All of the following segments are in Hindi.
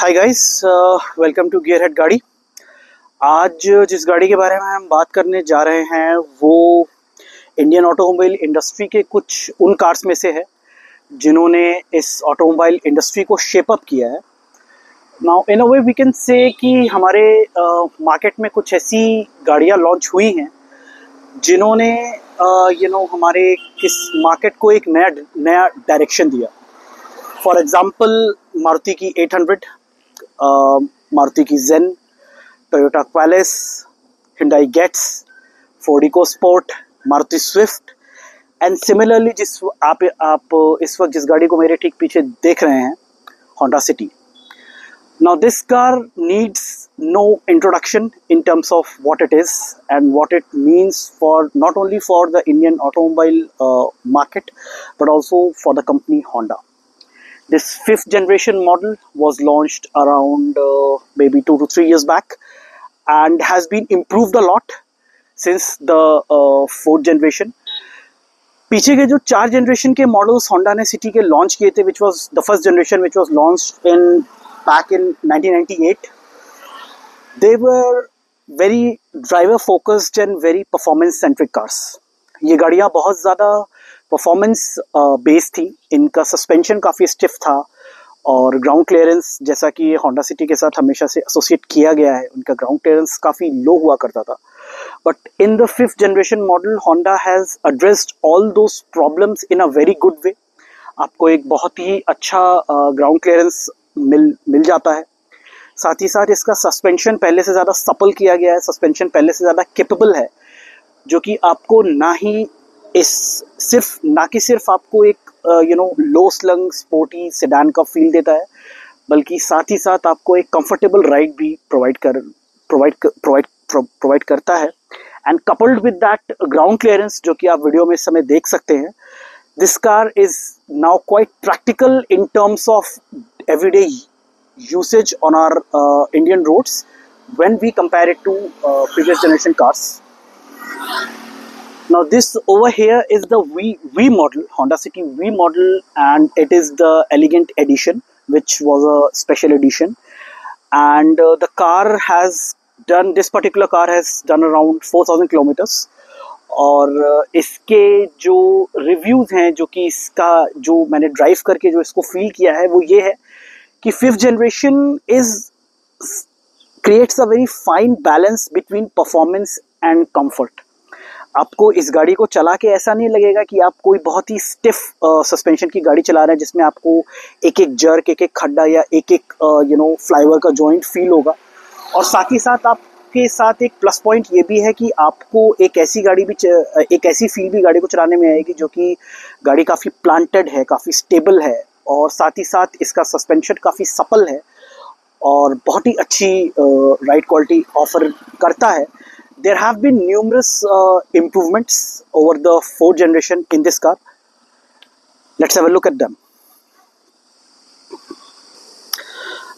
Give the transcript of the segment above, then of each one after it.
Hi guys, welcome to gear head गाड़ी। आज जिस गाड़ी के बारे में हम बात करने जा रहे हैं वो इंडियन ऑटोमोबाइल इंडस्ट्री के कुछ उन कार्स में से है जिन्होंने इस ऑटोमोबाइल इंडस्ट्री को शेप अप किया है। Now in a way we can say कि हमारे मार्केट में कुछ ऐसी गाड़ियां लॉन्च हुई हैं जिन्होंने हमारे किस मार्केट को एक नया डायरेक्शन दिया। फॉर एग्जांपल मारुति की 800, मारुति की Zen, Toyota Qualis, Hyundai Getz, Ford EcoSport, Maruti Swift and similarly जिस आप इस वक्त जिस गाड़ी को मेरे ठीक पीछे देख रहे हैं, Honda city. Now this car needs no introduction in terms of what it is and what it means for not only for the Indian automobile market but also for the company Honda. This 5th generation model was launched around maybe 2 to 3 years back and has been improved a lot since the 4th generation. पीछे के जो 4 जनरेशन के मॉडल्स होंडा ने सिटी के लॉन्च किए थे, which was the first generation which was launched in back in 1998, they were very driver focused and very performance centric cars. ये गाड़ियाँ बहुत ज़्यादा परफॉर्मेंस बेस्ड थी। इनका सस्पेंशन काफ़ी स्टिफ था और ग्राउंड क्लियरेंस, जैसा कि होंडा सिटी के साथ हमेशा से एसोसिएट किया गया है, उनका ग्राउंड क्लियरेंस काफ़ी लो हुआ करता था। But in the 5th generation model Honda has addressed all those problems in a very good way. आपको एक बहुत ही अच्छा ग्राउंड क्लियरेंस मिल जाता है। साथ ही साथ इसका सस्पेंशन पहले से ज़्यादा सपल किया गया है, सस्पेंशन पहले से ज़्यादा कैपेबल है, जो कि आपको ना कि सिर्फ आपको एक लो स्लंग स्पोर्टी सेडान का फील देता है, बल्कि साथ ही साथ आपको एक कंफर्टेबल राइड भी प्रोवाइड करता है। And coupled with that ground clearance, जो कि आप वीडियो में इस समय देख सकते हैं, this car is now quite practical in terms of everyday usage on our Indian roads when we compare it to previous generation cars. Now this over here is the V model, Honda City V model, and it is the elegant edition, which was a special edition. And this particular car has done around 4,000 kilometers. और इसके जो रिव्यूज़ हैं, जो कि इसका जो मैंने ड्राइव करके जो इसको फील किया है, वो ये है कि 5th generation creates a very fine balance between performance and comfort. आपको इस गाड़ी को चला के ऐसा नहीं लगेगा कि आप कोई बहुत ही स्टिफ सस्पेंशन की गाड़ी चला रहे हैं जिसमें आपको एक एक जर्क, एक एक खड्डा या एक एक फ्लाईओवर का जॉइंट फील होगा। और साथ ही साथ आप के साथ एक प्लस पॉइंट ये भी है कि आपको एक ऐसी फील भी गाड़ी को चलाने में आएगी जो कि गाड़ी काफ़ी प्लांटेड है, काफ़ी स्टेबल है, और साथ ही साथ इसका सस्पेंशन काफ़ी सपल है और बहुत ही अच्छी राइड क्वालिटी ऑफर करता है। There have been numerous improvements over the 4th generation in this car. Let's have a look at them.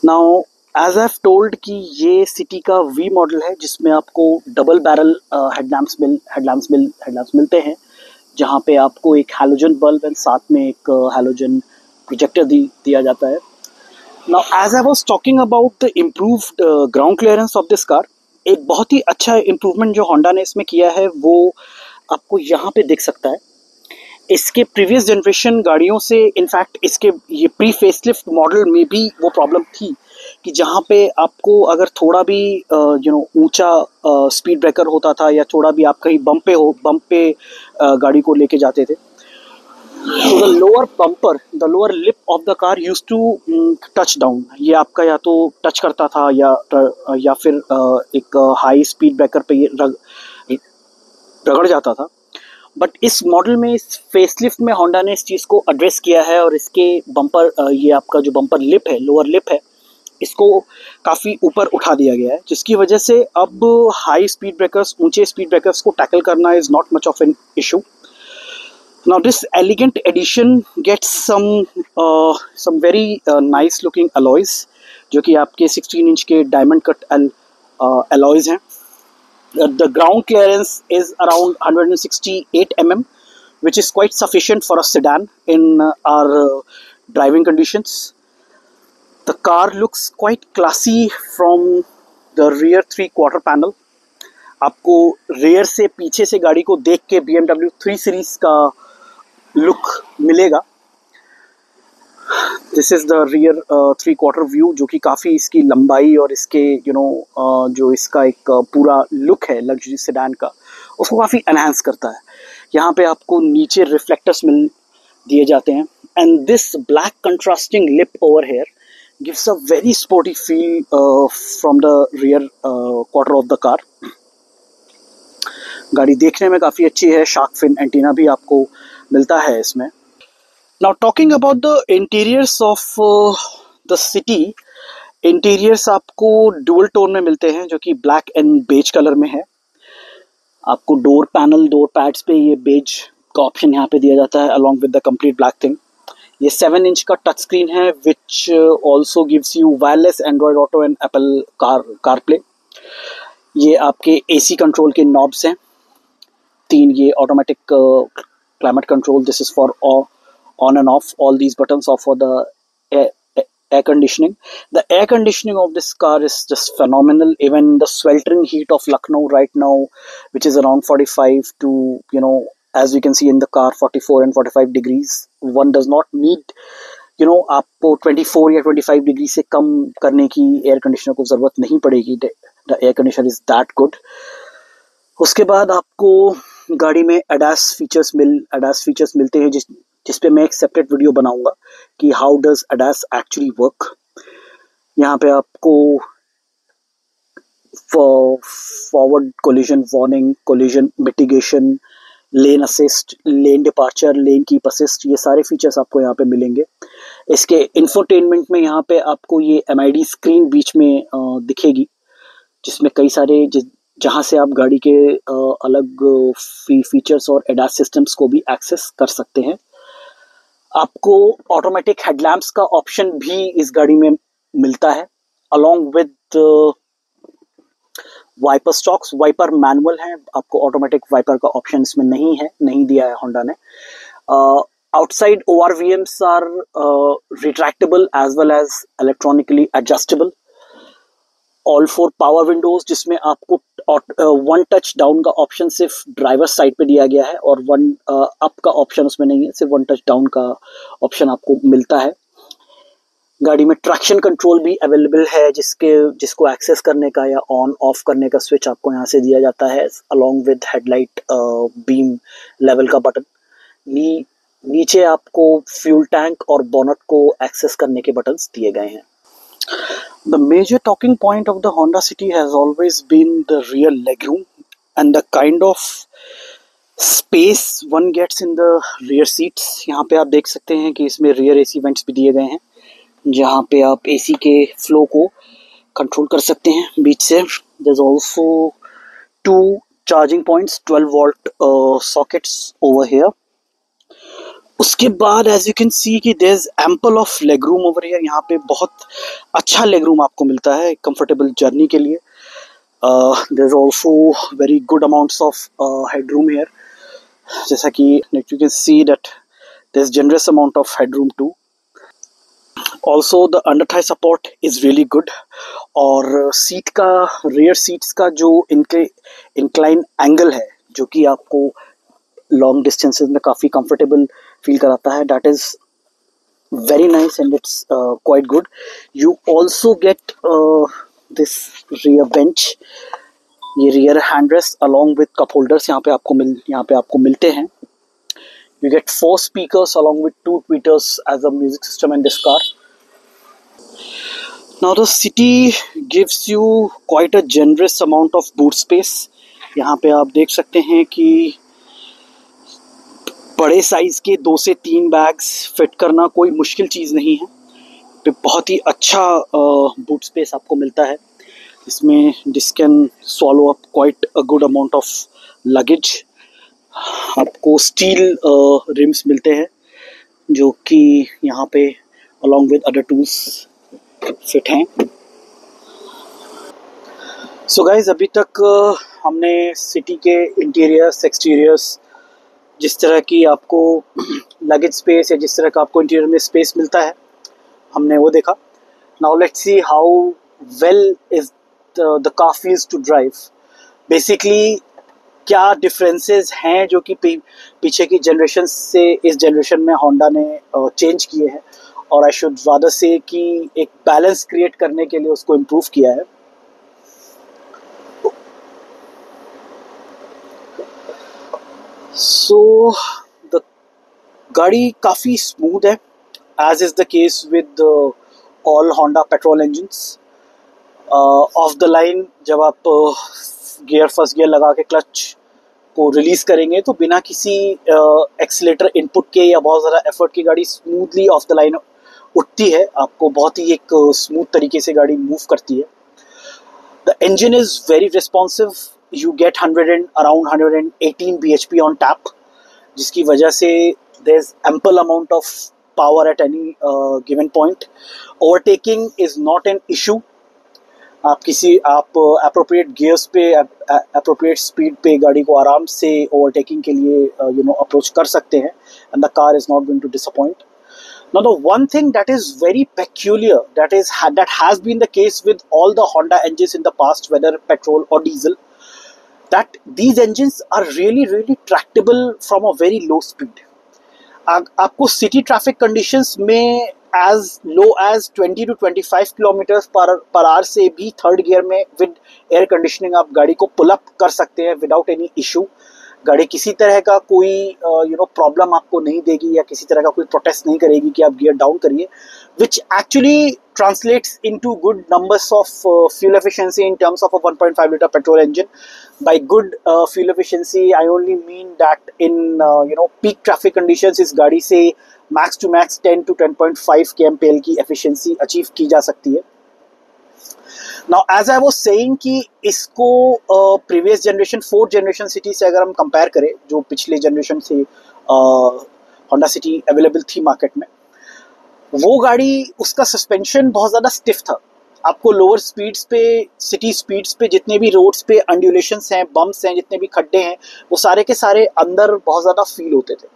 Now as I told कि ये सिटी का वी मॉडल है, जिसमें आपको डबल बैरल हेडलैम्प्स मिलते हैं, जहाँ पे आपको एक हैलोजन बल्ब एंड साथ में एक हैलोजन प्रोजेक्टर दिया जाता है। Now as I was talking about the improved ground clearance of this car, एक बहुत ही अच्छा इम्प्रूवमेंट जो होंडा ने इसमें किया है वो आपको यहाँ पे दिख सकता है। इसके प्रीवियस जनरेशन गाड़ियों से इनफैक्ट इसके ये प्री फेसलिफ्ट मॉडल में भी वो प्रॉब्लम थी कि जहाँ पे आपको अगर थोड़ा भी ऊंचा स्पीड ब्रेकर होता था या थोड़ा भी आप कहीं बम्प पे गाड़ी को लेके जाते थे, तो the lower lip of the car used to touch down. ये आपका या तो टच करता था या फिर एक हाई स्पीड ब्रेकर पे ये रगड़ जाता था। बट इस मॉडल में, इस फेसलिफ्ट में होंडा ने इस चीज़ को एड्रेस किया है और इसके ये आपका जो बम्पर लिप है, लोअर लिप है, इसको काफ़ी ऊपर उठा दिया गया है, जिसकी वजह से अब हाई स्पीड ब्रेकर्स, ऊंचे स्पीड ब्रेकर्स को टैकल करना is not much of an issue. Now this elegant edition gets some very nice looking alloys, जो कि आपके 16 इंच के डायमंड कट अलॉयज हैं। The ground clearance is around 168 mm, which is quite sufficient for a sedan in our driving conditions. The car looks quite classy from the rear 3/4 panel. आपको रेयर से पीछे से गाड़ी को देख के BMW 3 सीरीज का लुक मिलेगा। This is the rear 3/4 view, जो कि काफ़ी इसकी लंबाई और इसके जो इसका एक पूरा लुक है लग्जरी सेडान का, उसको काफ़ी एनहांस करता है। यहाँ पे आपको नीचे रिफ्लेक्टर्स मिल दिए जाते हैं, and this black contrasting lip over here gives a very sporty feel from the rear quarter of the car. गाड़ी देखने में काफ़ी अच्छी है, शार्क फिन एंटीना भी आपको मिलता है इसमें। Now talking about the interiors of the city, interiors आपको डुअल टोन में मिलते हैं, जो कि ब्लैक एंड बेज कलर में है। आपको डोर पैनल, डोर पैड्स पे ये बेज का ऑप्शन यहाँ पे दिया जाता है along with the complete black thing. ये 7 इंच का टच स्क्रीन है which also gives you wireless Android auto and Apple car play. ये आपके AC कंट्रोल के नॉब्स हैं, 3 ये automatic climate control, this is for on and off. All these buttons are for the air conditioning. The air conditioning of this car is just phenomenal. Even the sweltering heat of Lucknow right now, which is around 45 to, as you can see in the car, 44 and 45 degrees, one does not need, आपको 24 या 25 डिग्री से कम करने की एयर कंडीशनर को ज़रूरत नहीं पड़ेगी। The air conditioner is that good. उसके बाद आपको गाड़ी में ADAS फीचर्स मिलते हैं, जिस पे मैं एक सेपरेट वीडियो बनाऊंगा कि how does ADAS actually work. यहाँ पे आपको forward collision warning, collision mitigation, लेन assist, lane departure, lane keep assist, ये सारे फीचर्स आपको यहाँ पे मिलेंगे। इसके इंफोटेनमेंट में यहाँ पे आपको ये MID स्क्रीन बीच में दिखेगी, जिसमें कई सारे जहाँ से आप गाड़ी के अलग फीचर्स और ADAS सिस्टम्स को भी एक्सेस कर सकते हैं। आपको ऑटोमेटिक हेडलैम्प्स का ऑप्शन भी इस गाड़ी में मिलता है, along with wiper stalks. Wiper manual है, आपको ऑटोमेटिक वाइपर का ऑप्शन इसमें नहीं दिया है होंडा ने। Outside ORVMs are retractable as well as electronically adjustable. All 4 power windows, जिसमें आपको 1 टच डाउन का ऑप्शन सिर्फ ड्राइवर साइड पे दिया गया है और 1 अप का ऑप्शन उसमें नहीं है, सिर्फ 1 टच डाउन का ऑप्शन आपको मिलता है। गाड़ी में ट्रैक्शन कंट्रोल भी अवेलेबल है, जिसको एक्सेस करने का या ऑन ऑफ करने का स्विच आपको यहाँ से दिया जाता है, along with headlight beam level का बटन। नीचे आपको फ्यूल टैंक और बोनट को एक्सेस करने के बटन्स दिए गए हैं। The major talking point of the Honda City has always been the rear legroom and the kind of space one gets in the rear seats. यहाँ पे आप देख सकते हैं कि इसमें rear AC vents भी दिए गए हैं, जहाँ पे आप AC के फ्लो को कंट्रोल कर सकते हैं बीच से। There's also 2 charging points, 12 volt sockets over here. उसके बाद एज यू कैन सी कि there is ample of leg room over here. यहाँ पे बहुत अच्छा लेग रूम आपको मिलता है कंफर्टेबल जर्नी के लिए। There is also very good amounts of head room here, जैसा कि you can see that there is generous amount of head room too. Also the under thigh support is really good, और सीट का, रियर सीट्स का जो इंक्लाइन एंगल है, जो कि आपको लॉन्ग डिस्टेंसेस में काफ़ी कंफर्टेबल फील कराता है, that is very nice and it's quite good. You also get this rear bench, ये rear hand rest along with cup holders यहाँ पे आपको मिलते हैं। You get 4 speakers along with 2 tweeters as a music system in this car. Now the city gives you quite a generous amount of boot space. यहाँ पे आप देख सकते हैं कि बड़े साइज़ के 2 से 3 बैग्स फिट करना कोई मुश्किल चीज़ नहीं है। पे बहुत ही अच्छा बूट स्पेस आपको मिलता है इसमें। This can swallow up quite a good amount of luggage. आपको स्टील रिम्स मिलते हैं, जो कि यहाँ पे along with other tools fit हैं। सो गाइज, अभी तक हमने सिटी के इंटीरियर्स, एक्सटीरियर्स, जिस तरह की आपको लगेज स्पेस या जिस तरह का आपको इंटीरियर में स्पेस मिलता है, हमने वो देखा। Now let's see how well is the car feels to drive. Basically क्या डिफरेंसेस हैं जो कि पीछे की जनरेशन से इस जनरेशन में होंडा ने चेंज किए हैं, और आई शुड रादर से कि एक बैलेंस क्रिएट करने के लिए उसको इम्प्रूव किया है. सो द गाड़ी काफ़ी स्मूथ है, as is the case with all Honda petrol engines. Off the line जब आप गियर फर्स्ट गियर लगा के क्लच को रिलीज करेंगे तो बिना किसी एक्सीलेटर इनपुट के या बहुत ज़्यादा एफर्ट की गाड़ी स्मूथली ऑफ द लाइन उठती है. आपको बहुत ही एक स्मूथ तरीके से गाड़ी मूव करती है. The engine is very responsive. You get 100 and around 118 bhp on tap, जिसकी वजह से there is ample amount of power at any given point. Overtaking is not an issue. आप अप्रोप्रिएट गियर्स पे अप्रोप्रिएट स्पीड पे गाड़ी को आराम से ओवरटेकिंग के लिए अप्रोच कर सकते हैं, and the car is not going to disappoint. Now the one thing that is very peculiar that has been the case with all the Honda engines in the past, whether petrol or diesel, that these engines are really tractable from a very low speed. आपको सिटी ट्रैफिक कंडीशंस में as low as 20 to 25 kilometre per hour से भी थर्ड गियर में विद एयर कंडीशनिंग आप गाड़ी को पुल अप कर सकते हैं विदाउट एनी इशू. गाड़ी किसी तरह का कोई प्रॉब्लम आपको नहीं देगी या किसी तरह का कोई प्रोटेस्ट नहीं करेगी कि आप गियर डाउन करिए, which actually translates into good numbers of fuel efficiency in terms of a 1.5 liter petrol engine. By good fuel efficiency, I only mean that in peak traffic conditions इस गाड़ी से max to max 10 to 10.5 kmpl की efficiency achieve की जा सकती है. Now as I was saying कि इसको previous generation 4th generation City से अगर हम compare करें, जो पिछले generation से Honda City available थी market में, वो गाड़ी उसका सस्पेंशन बहुत ज़्यादा स्टिफ था. आपको लोअर स्पीड्स पे, सिटी स्पीड्स पे जितने भी रोड्स पे अंडुलेशंस हैं, बम्प्स हैं, जितने भी खड्डे हैं, वो सारे के सारे अंदर बहुत ज़्यादा फील होते थे,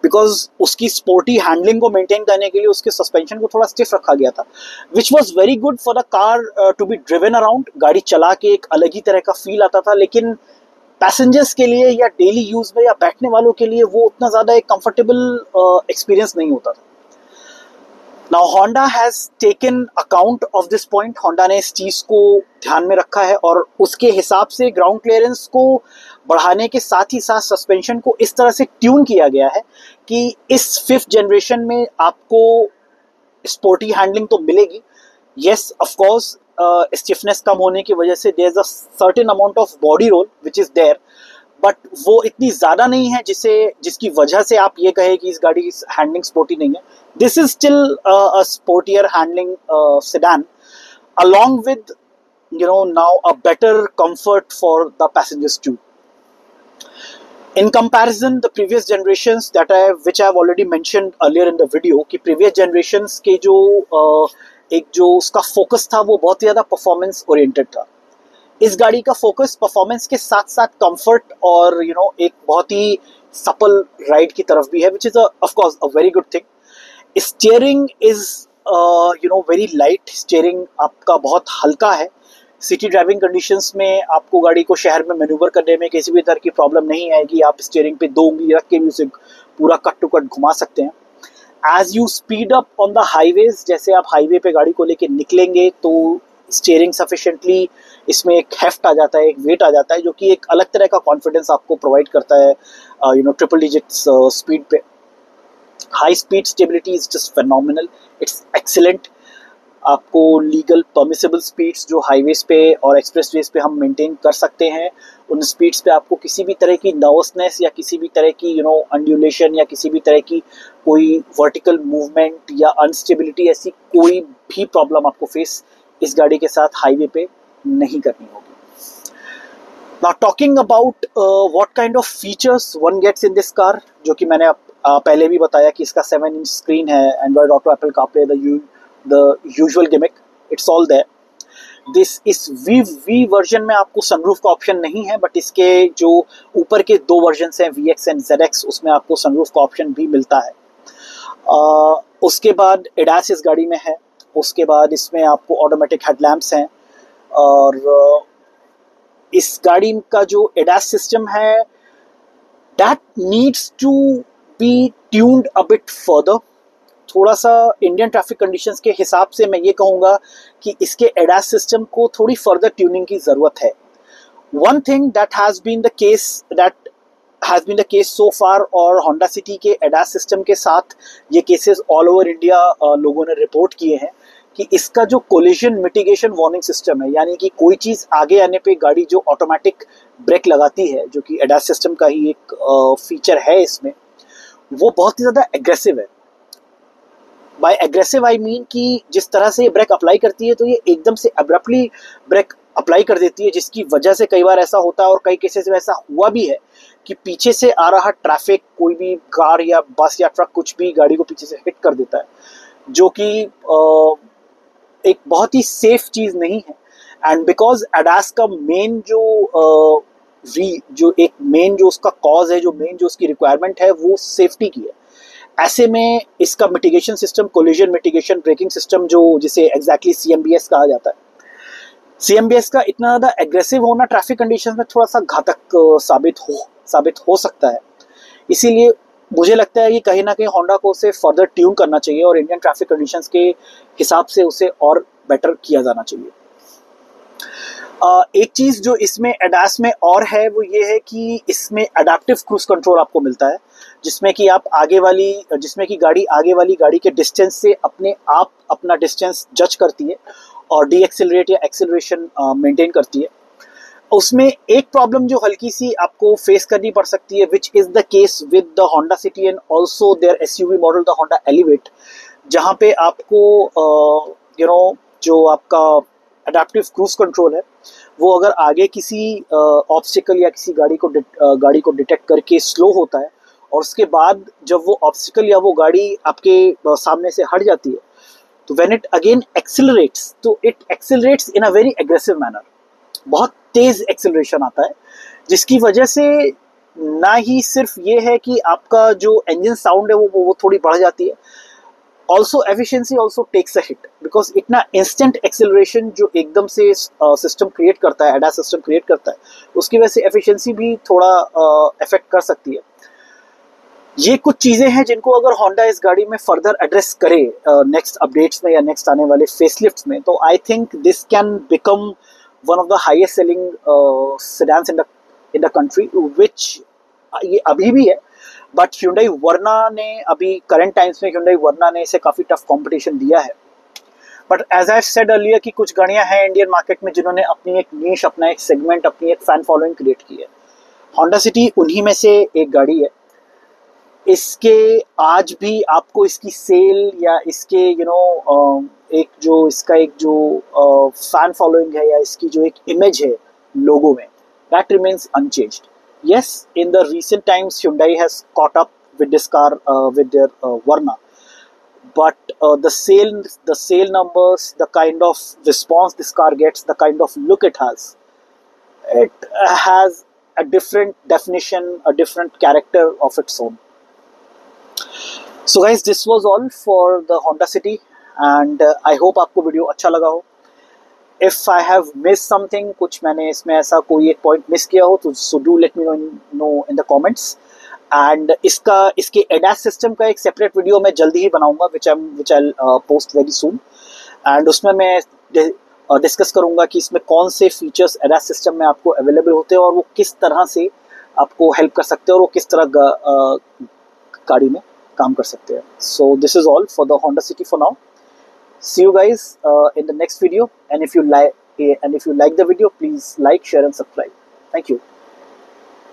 बिकॉज उसकी स्पोर्टी हैंडलिंग को मेंटेन करने के लिए उसके सस्पेंशन को थोड़ा स्टिफ रखा गया था, which was very good for the car to be driven around. गाड़ी चला के एक अलग ही तरह का फील आता था, लेकिन पैसेंजर्स के लिए या डेली यूज़ में या बैठने वालों के लिए वो उतना ज़्यादा एक कंफर्टेबल एक्सपीरियंस नहीं होता था. Now Honda has taken account of this point. Honda ने इस चीज़ को ध्यान में रखा है और उसके हिसाब से ग्राउंड क्लियरेंस को बढ़ाने के साथ ही साथ सस्पेंशन को इस तरह से ट्यून किया गया है कि इस 5th जनरेशन में आपको स्पोर्टी हैंडलिंग तो मिलेगी. येस, ऑफ कोर्स स्टिफनेस कम होने की वजह से there is a certain amount of body roll which is there, but वो इतनी ज़्यादा नहीं है जिसकी वजह से आप ये कहें कि इस गाड़ी की हैंडलिंग स्पोर्टी नहीं है. This is still a sportier handling sedan along with now a better comfort for the passengers too. In comparison, the previous generations which I have already mentioned earlier in the video, कि previous generations के जो उसका फोकस था वो बहुत ही ज़्यादा परफॉर्मेंस ओरिएंटेड था. इस गाड़ी का फोकस परफॉर्मेंस के साथ साथ कंफर्ट और एक बहुत ही सपल राइड की तरफ भी है, which is of course a very good thing. Steering is very light. Steering आपका बहुत हल्का है. सिटी ड्राइविंग कंडीशंस में आपको गाड़ी को शहर में मैन्यूवर करने में किसी भी तरह की प्रॉब्लम नहीं आएगी. आप स्टीयरिंग पे 2 उंगली रख के भी उसे पूरा कट टू कट घुमा सकते हैं. As you speed up on the highways, जैसे आप हाईवे पे गाड़ी को लेके निकलेंगे तो स्टीयरिंग सफिशिएंटली इसमें एक हेफ्ट आ जाता है, एक वेट आ जाता है, जो कि एक अलग तरह का कॉन्फिडेंस आपको प्रोवाइड करता है ट्रिपल डिजिट्स स्पीड पे. High speed stability is just phenomenal, it's excellent. आपको लीगल परमिसेबल स्पीड्स जो हाईवेज पे और एक्सप्रेसवेज पे हम मेंटेन कर सकते हैं, उन स्पीड्स पे आपको किसी भी तरह की नर्वसनेस या किसी भी तरह की अंड्यूलेशन या किसी भी तरह की कोई वर्टिकल मूवमेंट या अनस्टेबिलिटी, ऐसी कोई भी प्रॉब्लम आपको फेस इस गाड़ी के साथ हाईवे पे नहीं करनी होगी. Now talking about what kind of features one gets in this car, जो कि मैंने पहले भी बताया कि इसका 7-inch स्क्रीन है, Android Auto, Apple CarPlay, the usual gimmick, it's all there. इस V वर्जन में आपको सनरूफ का ऑप्शन नहीं है, बट इसके जो ऊपर के 2 वर्जन हैं VX एंड ZX, उसमें आपको सनरूफ का ऑप्शन भी मिलता है. उसके बाद ADAS इस गाड़ी में है. उसके बाद इसमें आपको ऑटोमेटिक हेडलैम्प्स हैं, और इस गाड़ी का जो एडास सिस्टम है that needs to be tuned a bit further. थोड़ा सा इंडियन ट्रैफिक कंडीशंस के हिसाब से मैं ये कहूँगा कि इसके एडास सिस्टम को थोड़ी फर्दर ट्यूनिंग की ज़रूरत है। One thing that has been the case so far, और होंडा सिटी के एडास सिस्टम के साथ ये केसेस ऑल ओवर इंडिया लोगों ने रिपोर्ट किए हैं कि इसका जो कोलिजन मिटिगेशन वार्निंग सिस्टम है, यानी कि कोई चीज़ आगे आने पे गाड़ी जो ऑटोमेटिक ब्रेक लगाती है, जो कि एडास सिस्टम का ही एक फीचर है इसमें, वो बहुत ही ज़्यादा एग्रेसिव है। बाय एग्रेसिव आई मीन कि जिस तरह से ये ब्रेक अप्लाई करती है तो ये एकदम से अब्रप्टली ब्रेक अप्लाई कर देती है, जिसकी वजह से कई बार ऐसा होता है और कई केसेस में ऐसा हुआ भी है कि पीछे से आ रहा ट्रैफिक, कोई भी कार या बस या ट्रक कुछ भी गाड़ी को पीछे से हिट कर देता है, जो कि एक बहुत ही सेफ चीज़ नहीं है। एंड बिकॉज एडास का मेन जो उसका कॉज है, जो मेन जो उसकी रिक्वायरमेंट है वो सेफ्टी की है। ऐसे में इसका mitigation system, collision mitigation braking system, जो जिसे एग्जैक्टली CMBS कहा जाता है, CMBS का इतना ज़्यादा एग्रेसिव होना ट्रैफिक कंडीशन में थोड़ा सा घातक साबित हो सकता है। इसीलिए मुझे लगता है कि कहीं ना कहीं होंडा को उसे फर्दर ट्यून करना चाहिए और इंडियन ट्रैफिक कंडीशंस के हिसाब से उसे और बेटर किया जाना चाहिए। एक चीज़ जो इसमें एडास में और है वो ये है कि इसमें अडेप्टिव क्रूज कंट्रोल आपको मिलता है, जिसमें कि गाड़ी आगे वाली गाड़ी के डिस्टेंस से अपने आप अपना डिस्टेंस जज करती है और डी एक्सेलरेट या एक्सेलरेशन मेंटेन करती है। उसमें एक प्रॉब्लम जो हल्की सी आपको फेस करनी पड़ सकती है, which is the case with the Honda City and also their SUV model the Honda Elevate, जहाँ पे आपको जो आपका अडेप्टिव क्रूज कंट्रोल है वो अगर आगे किसी ऑब्स्टिकल या किसी गाड़ी को डिटेक्ट करके स्लो होता है और उसके बाद जब वो ऑब्स्टिकल या वो गाड़ी आपके सामने से हट जाती है, तो व्हेन इट अगेन एक्सिलरेट्स, तो it accelerates in a very aggressive manner, बहुत तेज एक्सिलरेशन आता है, जिसकी वजह से ना ही सिर्फ ये है कि आपका जो इंजन साउंड है वो थोड़ी बढ़ जाती है, also efficiency also takes a hit, because इतना इंस्टेंट एक्सिलरेशन जो एकदम से सिस्टम क्रिएट करता है, एडास सिस्टम क्रिएट करता है, उसकी वजह से एफिशिएंसी भी थोड़ा इफेक्ट कर सकती है। ये कुछ चीज़ें हैं जिनको अगर होंडा इस गाड़ी में फर्दर एड्रेस करे नेक्स्ट अपडेट्स में या नेक्स्ट आने वाले फेसलिफ्ट्स में, तो I think this can become one of the highest selling sedans in the country, which ये अभी भी है, बट Hyundai Verna ने अभी करंट टाइम्स में Hyundai Verna ने इसे काफ़ी टफ कंपटीशन दिया है। But as I said earlier कि कुछ गाड़ियाँ हैं इंडियन मार्केट में जिन्होंने अपनी एक नीश, अपना एक सेगमेंट, अपनी एक फैन फॉलोइंग क्रिएट की है। होंडा सिटी उन्हीं में से एक गाड़ी है। इसके आज भी आपको इसकी सेल या इसके एक जो फैन फॉलोइंग है या इसकी जो एक इमेज है लोगो में, that remains unchanged. Yes, in the recent times, Hyundai has caught up with this car with their Verna, but the sale numbers, the kind of response this car gets, the kind of look it has a different definition, a different character of its own. So guys, this was all for the Honda City, and I hope आपको वीडियो अच्छा लगा हो। If I have missed something, कुछ मैंने इसमें ऐसा कोई एक पॉइंट मिस किया हो, तो so do let me know in the comments. And इसके ADAS सिस्टम का एक सेपरेट वीडियो मैं जल्दी ही बनाऊंगा, which I'll post very soon. And उसमें मैं डिस्कस करूंगा कि इसमें कौन से फीचर्स ADAS सिस्टम में आपको अवेलेबल होते हैं और वो किस तरह से आपको हेल्प कर सकते हैं और वो किस तरह गाड़ी में काम कर सकते हैं। So this is all for the Honda City for now. See you guys in the next video, and if you like the video, please like, share and subscribe. Thank you.